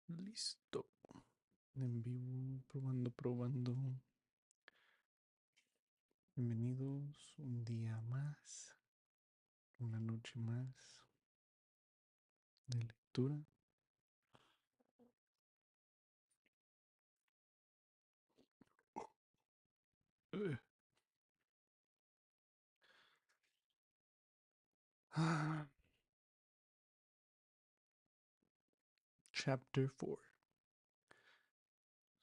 Listo. En vivo, probando, probando. Bienvenidos un día más, una noche más de lectura. Chapter 4.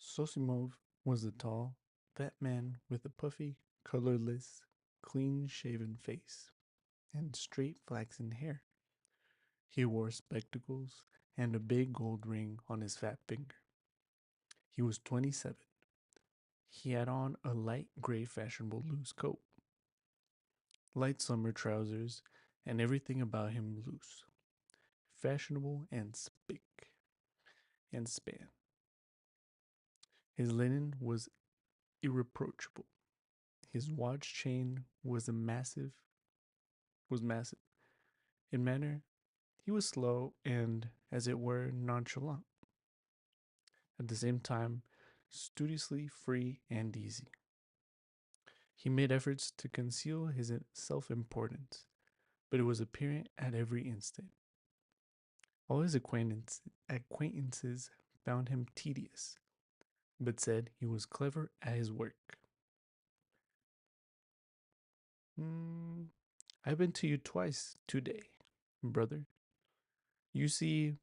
Sosimov was a tall, fat man with a puffy, colorless, clean-shaven face and straight flaxen hair. He wore spectacles and a big gold ring on his fat finger. He was 27. He had on a light gray fashionable loose coat, light summer trousers, and everything about him loose, fashionable and spick and span. His linen was irreproachable. His watch chain was massive. In manner, he was slow and, as it were, nonchalant. At the same time, studiously free and easy. He made efforts to conceal his self importance, but it was apparent at every instant. All his acquaintances found him tedious, but said he was clever at his work. Mm, I've been to you twice today, brother. You see,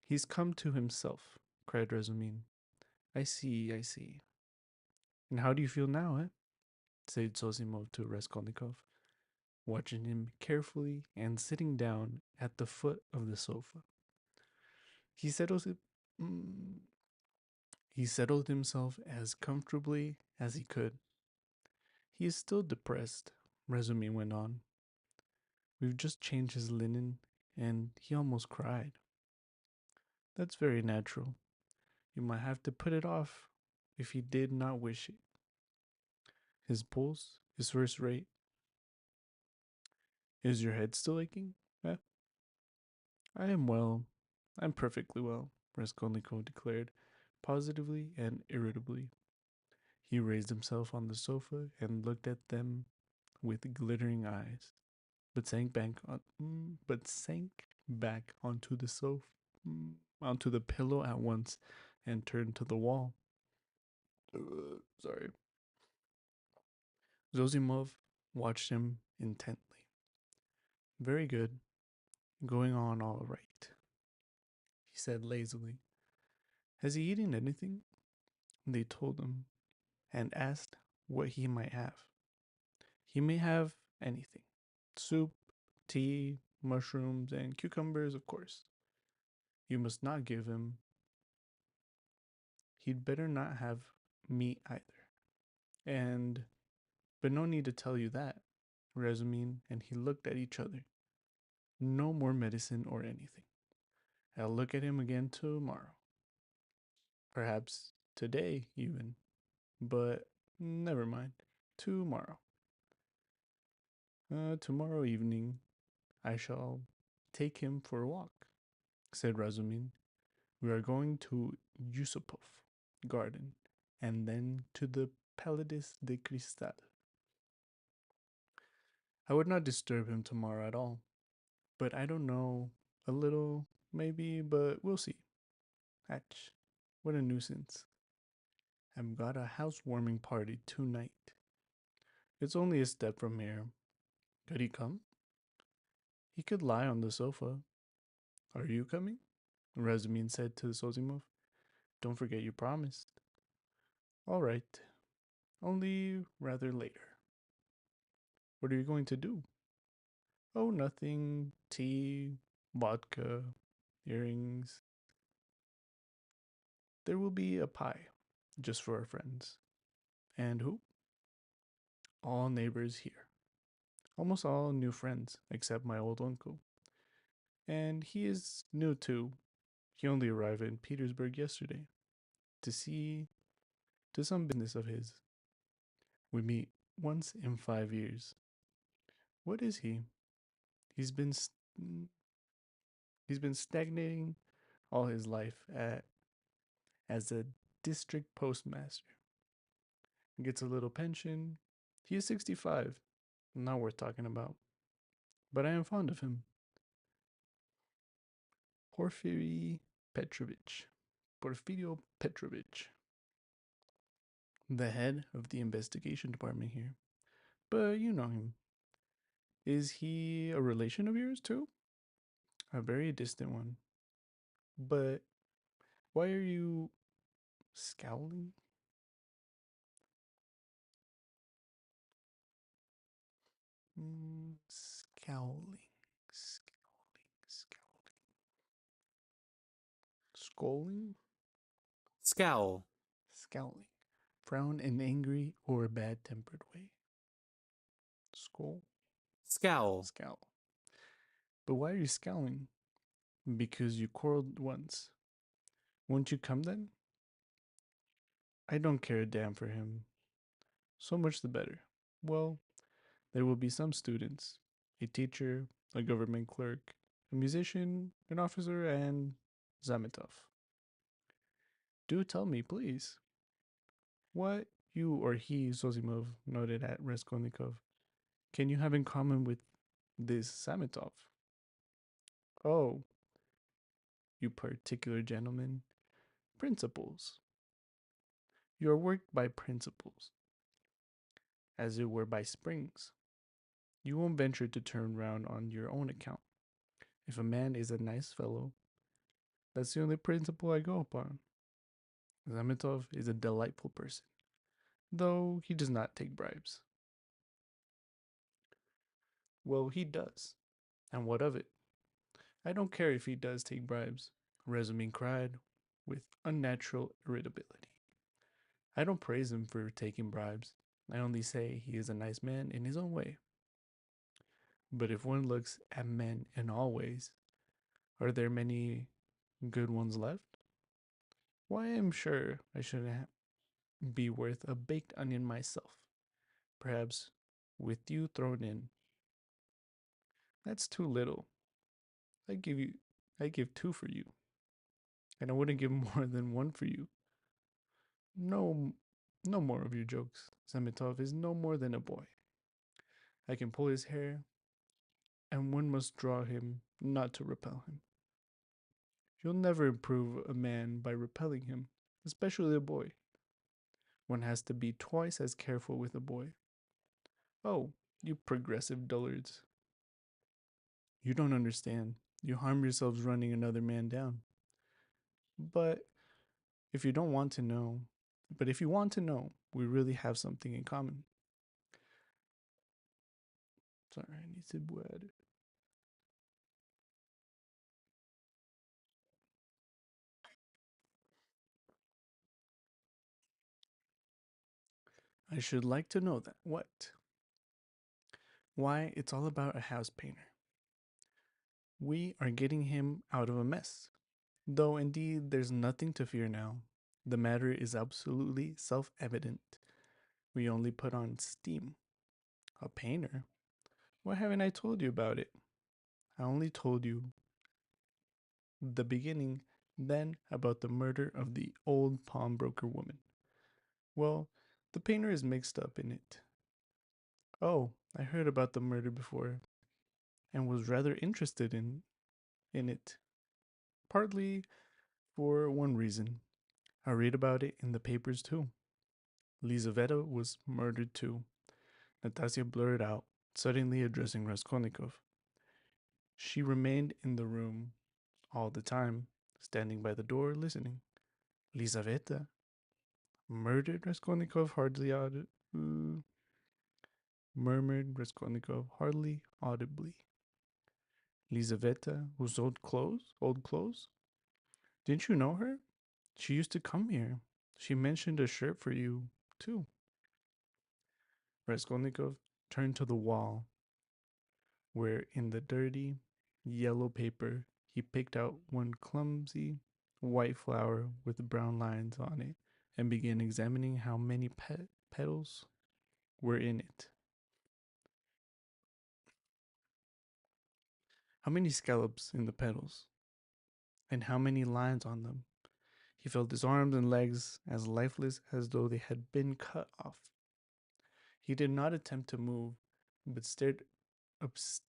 he's come to himself, cried Razumin. I see, I see. And how do you feel now, eh? Said Zosimov to Raskolnikov, watching him carefully and sitting down at the foot of the sofa. He settled it. Mm, he settled himself as comfortably as he could. He is still depressed, Razumin went on. We've just changed his linen, and he almost cried. That's very natural. You might have to put it off if he did not wish it. His pulse is first rate. Is your head still aching? Eh? I am well. I'm perfectly well, Raskolnikov declared, positively and irritably. He raised himself on the sofa and looked at them with glittering eyes, but sank back onto the sofa, onto the pillow at once, and turned to the wall. Sorry. Zosimov watched him intently. Very good. Going on all right, he said lazily. Has he eaten anything? They told him, and asked what he might have. He may have anything. Soup, tea, mushrooms, and cucumbers, of course. You must not give him. He'd better not have meat either. And, but no need to tell you that, Razumin and he looked at each other. No more medicine or anything. I'll look at him again tomorrow. Perhaps today, even. But never mind. Tomorrow. Tomorrow evening, I shall take him for a walk, said Razumin. We are going to Yusupov garden and then to the Palace de Cristal. I would not disturb him tomorrow at all, but I don't know, a little, maybe, but we'll see. Hatch, what a nuisance. I've got a housewarming party tonight. It's only a step from here. Could he come? He could lie on the sofa. Are you coming? Razumin said to Sosimov. Don't forget you promised. All right, only rather later. What are you going to do? Oh, nothing. Tea, vodka, earrings. There will be a pie, just for our friends. And who? All neighbors here. Almost all new friends, except my old uncle. And he is new too. He only arrived in Petersburg yesterday to see to some business of his. We meet once in 5 years. What is he? He's been he's been stagnating all his life as a district postmaster. Gets a little pension. He is 65. Not worth talking about. But I am fond of him. Porfiry Petrovich. Porfirio Petrovich. The head of the investigation department here. But you know him. Is he a relation of yours too? A very distant one. But why are you scowling? Scowling. Scowling. Scowling. Scolding? Scowl. Scowling. Frown in angry or bad tempered way. Scowl? Scowl. Scowl. But why are you scowling? Because you quarreled once. Won't you come then? I don't care a damn for him. So much the better. Well, there will be some students, a teacher, a government clerk, a musician, an officer, and Zametov. Do tell me, please. What you or he, Zosimov, noted at Raskolnikov, can you have in common with this Zametov? Oh, you particular gentleman. Principles. You are worked by principles, as it were by springs. You won't venture to turn round on your own account. If a man is a nice fellow, that's the only principle I go upon. Zametov is a delightful person, though he does not take bribes. Well, he does. And what of it? I don't care if he does take bribes, Razumin cried with unnatural irritability. I don't praise him for taking bribes. I only say he is a nice man in his own way. But if one looks at men in all ways, are there many good ones left? Why, I'm sure I shouldn't be worth a baked onion myself. Perhaps with you thrown in. That's too little. I give you I give two for you. And I wouldn't give more than one for you. No no more of your jokes. Zametov is no more than a boy. I can pull his hair, and one must draw him not to repel him. You'll never improve a man by repelling him, especially a boy. One has to be twice as careful with a boy. Oh, you progressive dullards. You don't understand. You harm yourselves running another man down. But if you don't want to know, but if you want to know, we really have something in common. Sorry, I need to word. I should like to know that. What? Why, it's all about a house painter. We are getting him out of a mess. Though indeed there's nothing to fear now. The matter is absolutely self evident. We only put on steam. A painter? Why haven't I told you about it? I only told you the beginning, then about the murder of the old pawnbroker woman. Well, the painter is mixed up in it. Oh, I heard about the murder before and was rather interested in it. Partly for one reason. I read about it in the papers too. Lizaveta was murdered too. Natasha blurted out, suddenly addressing Raskolnikov. She remained in the room all the time, standing by the door, listening. Lizaveta? Murdered? Raskolnikov hardly murmured Raskolnikov hardly audibly. Lizaveta, whose old clothes? Old clothes? Didn't you know her? She used to come here. She mentioned a shirt for you, too. Raskolnikov turned to the wall, where in the dirty, yellow paper he picked out one clumsy white flower with brown lines on it and began examining how many petals. were in it. How many scallops in the petals? And how many lines on them? He felt his arms and legs as lifeless as though they had been cut off. He did not attempt to move, but stared obs-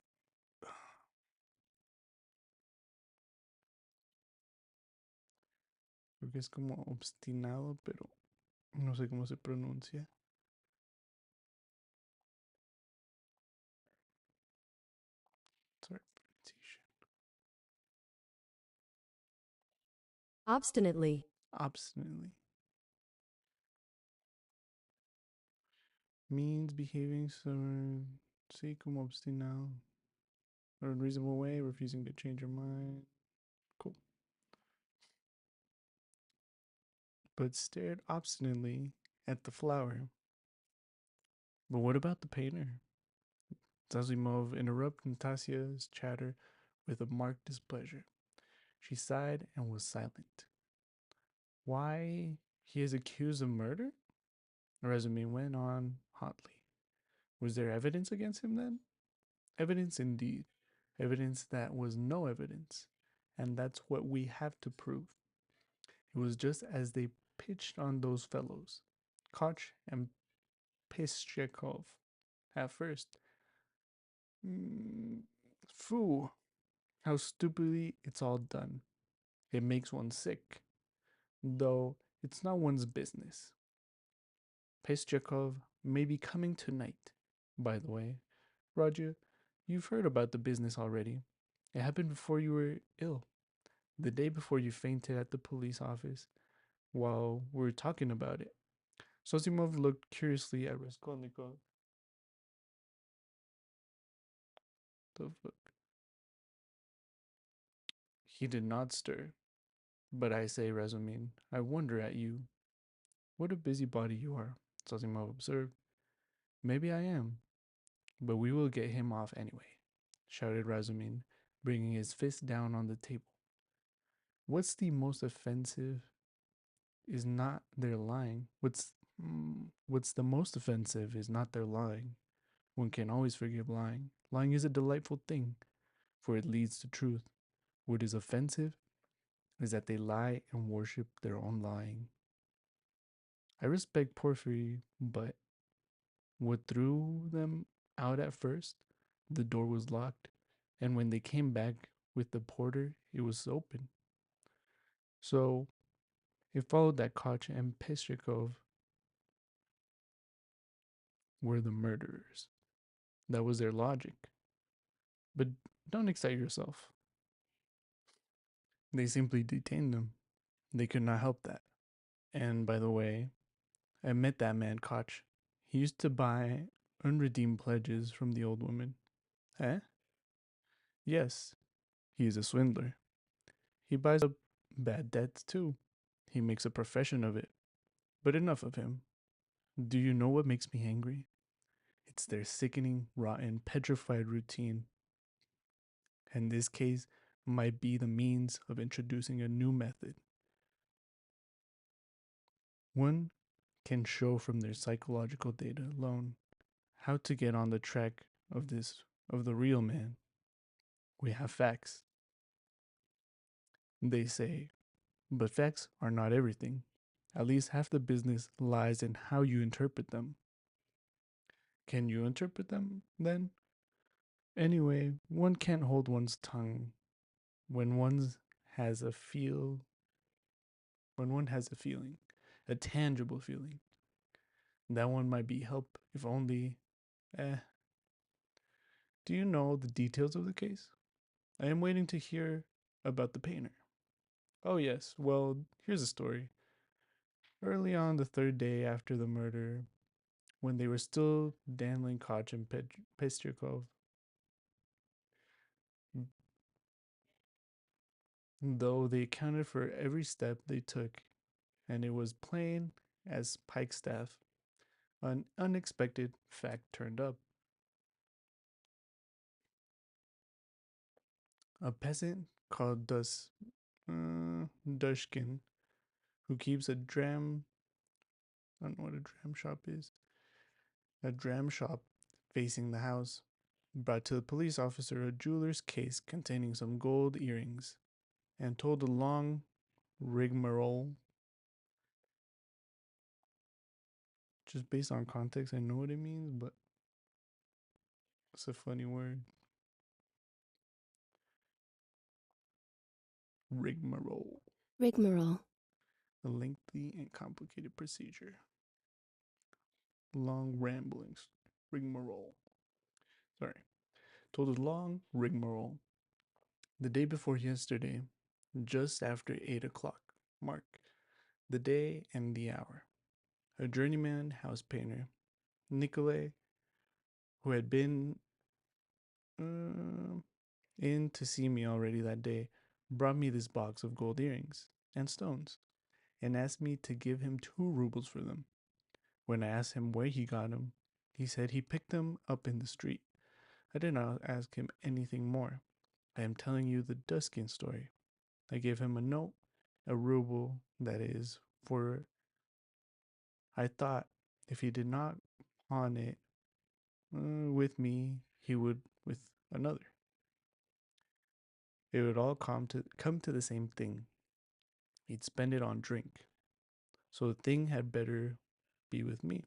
creo que es como obstinado, pero no sé cómo se pronuncia. Sorry, pronunciation. Obstinately. Obstinately means behaving stubborn, sí, como obstinado, or in a reasonable way, refusing to change your mind. Cool. But stared obstinately at the flower. But what about the painter? Zazimov interrupted Nastasia's chatter with a marked displeasure. She sighed and was silent. Why, he is accused of murder? Razumin went on hotly. Was there evidence against him then? Evidence indeed. Evidence that was no evidence. And that's what we have to prove. It was just as they pitched on those fellows, Koch and Pischekov, at first. Mm, Foo, how stupidly it's all done. It makes one sick, though it's not one's business. Pischekov may be coming tonight. By the way, Roger, you've heard about the business already. It happened before you were ill, the day before you fainted at the police office while we were talking about it. Sosimov looked curiously at Raskolnikov. The fuck? He did not stir. But I say, Razumin, I wonder at you. What a busybody you are, Sosimov observed. Maybe I am, but we will get him off anyway, shouted Razumin, bringing his fist down on the table. What's the most offensive is not their lying. What's the most offensive is not their lying. One can always forgive lying. Lying is a delightful thing, for it leads to truth. What is offensive is that they lie and worship their own lying. I respect Porphyry, but what threw them out at first? The door was locked, and when they came back with the porter, it was open. So it followed that Koch and Pistrikov were the murderers. That was their logic. But don't excite yourself. They simply detained them. They could not help that. And by the way, I met that man Koch. He used to buy unredeemed pledges from the old woman. Eh? Yes, he is a swindler. He buys up bad debts too. He makes a profession of it. But enough of him. Do you know what makes me angry? It's their sickening, rotten, petrified routine. And this case might be the means of introducing a new method. One can show from their psychological data alone how to get on the track of the real man. We have facts. They say, but facts are not everything. At least half the business lies in how you interpret them. Can you interpret them then? Anyway, one can't hold one's tongue when has a feel one has a feeling, a tangible feeling. That one might be help if only eh. Do you know the details of the case? I am waiting to hear about the painter. Oh yes, well, here's a story. Early on the third day after the murder, when they were still dandling Koch and Pestrikov, though they accounted for every step they took, and it was plain as pikestaff, an unexpected fact turned up. A peasant called Dushkin, who keeps a dram, I don't know what a dram shop is, a dram shop facing the house, brought to the police officer a jeweler's case containing some gold earrings, and told a long rigmarole. Just based on context, I know what it means, but it's a funny word. Rigmarole. Rigmarole. A lengthy and complicated procedure. Long ramblings. Rigmarole. Sorry. Told a long rigmarole. The day before yesterday, just after 8 o'clock, mark the day and the hour. A journeyman house painter, Nikolay, who had been uh, in to see me already that day, brought me this box of gold earrings and stones and asked me to give him 2 rubles for them. When I asked him where he got them, he said he picked them up in the street. I did not ask him anything more. I am telling you the Duskin story. I gave him a note, a ruble, that is, for I thought if he did not pawn it with me, he would with another. It would all come to the same thing. He'd spend it on drink. So the thing had better be with me.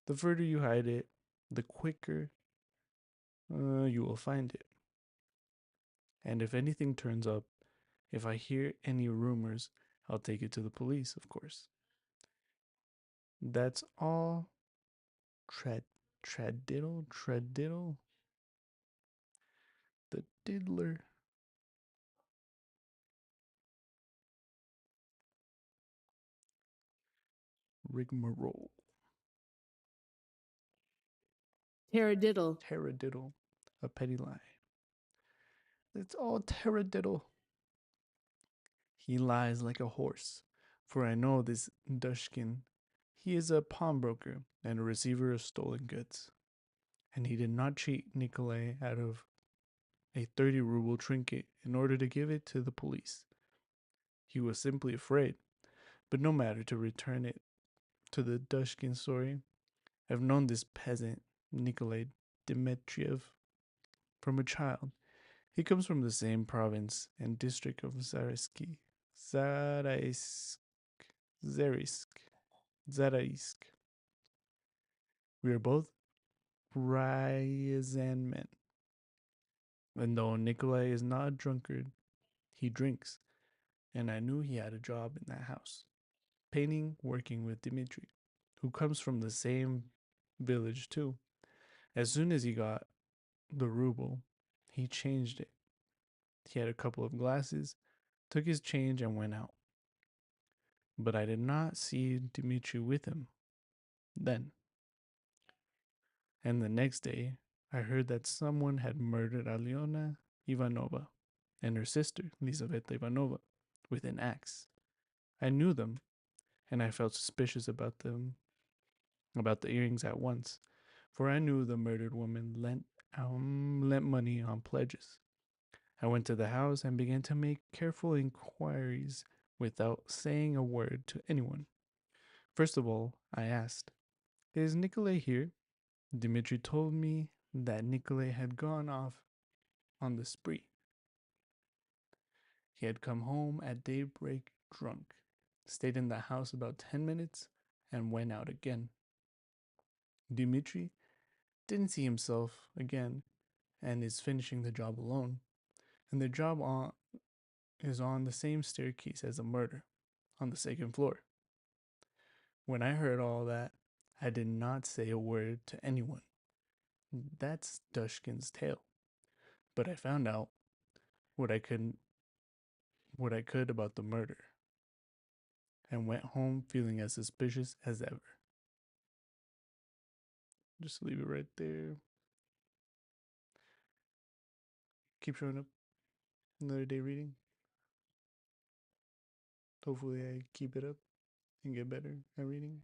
The further you hide it, the quicker you will find it. And if anything turns up, if I hear any rumors, I'll take it to the police, of course. That's all. Tradiddle. The diddler. Rigmarole. Taradiddle. Taradiddle. A petty lie. It's all taradiddle. He lies like a horse, for I know this Dushkin. He is a pawnbroker and a receiver of stolen goods. And he did not cheat Nikolay out of a 30 ruble trinket in order to give it to the police. He was simply afraid. But no matter, to return it to the Dushkin story, I've known this peasant, Nikolay Dmitriev, from a child. He comes from the same province and district of Zarysky. Zaraisk. Zarisk. Zaraisk. We are both Ryazan men. And though Nikolay is not a drunkard, he drinks, and I knew he had a job in that house, painting, working with Dmitri, who comes from the same village too. As soon as he got the ruble, he changed it. He had a couple of glasses, took his change, and went out. But I did not see Dmitri with him then. And the next day, I heard that someone had murdered Alyona Ivanova and her sister, Lizaveta Ivanova, with an axe. I knew them, and I felt suspicious about the earrings at once, for I knew the murdered woman lent money on pledges. I went to the house and began to make careful inquiries without saying a word to anyone. First of all, I asked, "Is Nikolay here?" Dmitri told me that Nikolay had gone off on the spree. He had come home at daybreak drunk, stayed in the house about 10 minutes, and went out again. Dmitri didn't see himself again and is finishing the job alone. And the is on the same staircase as the murder, on the second floor. When I heard all that, I did not say a word to anyone. That's Dushkin's tale. But I found out what I could what I could about the murder and went home feeling as suspicious as ever. Just leave it right there. Keep showing up. Another day reading. Hopefully I keep it up and get better at reading.